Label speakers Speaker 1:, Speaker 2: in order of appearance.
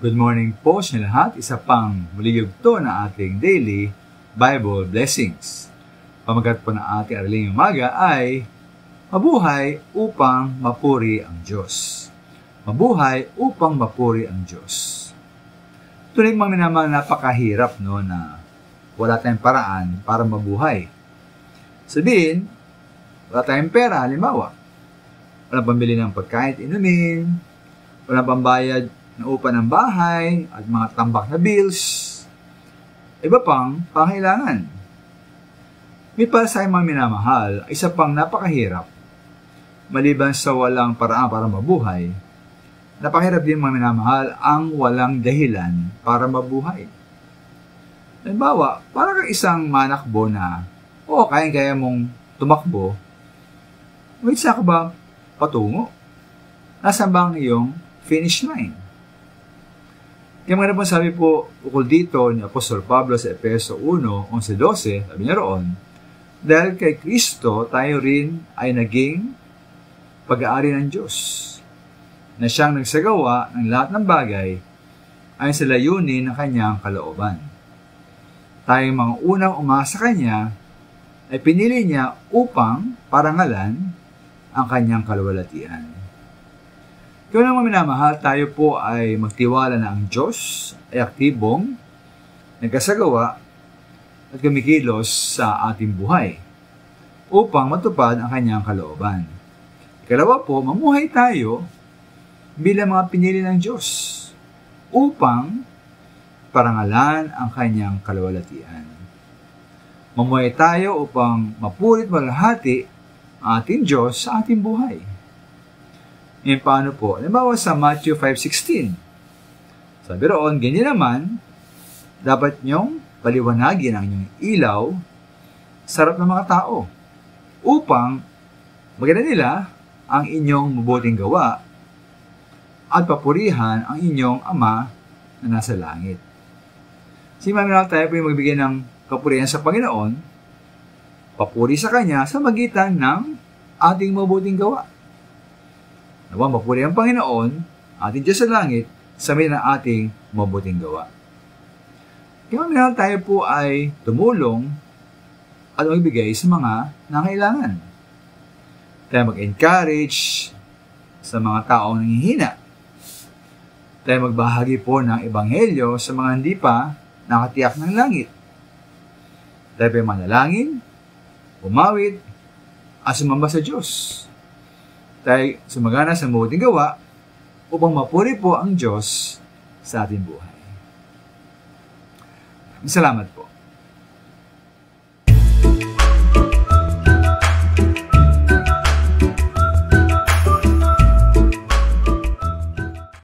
Speaker 1: Good morning po sa lahat. Isa pang muli yugto na ating daily Bible blessings. Pamagat po na ating araling umaga ay mabuhay upang mapuri ang Diyos. Mabuhay upang mapuri ang Diyos. Tunay mga minamahal, napakahirap na wala tayong paraan para mabuhay. Sabihin, wala tayong pera, halimbawa. Walang pambili ng pagkain, inumin, walang pambayad na upa ng bahay at mga tambak na bills, iba pang pangailangan. May para sa mga minamahal, isa pang napakahirap. Maliban sa walang paraan para mabuhay, napakahirap din mga minamahal ang walang dahilan para mabuhay. Halimbawa, para kang isang manakbo na, kaya mong tumakbo, wait, saan ka ba patungo? Nasaan ba ang iyong finish line? Kaya mga po sabi po ukol dito ni Apostol Pablo sa Efeso 1:11-12, sabi niya roon, dahil kay Kristo tayo rin ay naging pag-aari ng Diyos, na siyang nagsagawa ng lahat ng bagay ayon sa layunin ng kanyang kalooban. Tayong mga unang umasa sa kanya ay pinili niya upang parangalan ang kanyang kaluwalhatian. Kung naman minamahal, tayo po ay magtiwala na ang Diyos ay aktibong, nagkasagawa at kumikilos sa ating buhay upang matupad ang kanyang kalooban. Ikalawa po, mamuhay tayo bilang mga pinili ng Diyos upang parangalan ang kanyang kaluwalhatian. Mamuhay tayo upang mapurit malahati ang ating Diyos sa ating buhay. Ngayon, paano po? Halimbawa sa Matthew 5:16. Sabi roon, ganyan naman, dapat nyong paliwanagin ang inyong ilaw sa harap ng mga tao upang maganda nila ang inyong mabuting gawa at papurihan ang inyong Ama na nasa langit. Simangal tayo po yung magbigay ng kapurihan sa Panginoon, papuri sa Kanya sa magitan ng ating mabuting gawa. Nawang mapuri ang Panginoon, ating Diyos sa langit, sa may ng ating mabuting gawa. Kaya minahal tayo po ay tumulong at magbigay sa mga nangailangan. Tayo mag-encourage sa mga taong nanghihina. Tayo magbahagi po ng ebanghelyo sa mga hindi pa nakatiyak ng langit. Tayo po manalangin, umawit, at sumamba sa Diyos. Tayo sumagana sa mabuting gawa upang mapuri po ang Diyos sa ating buhay. Salamat po.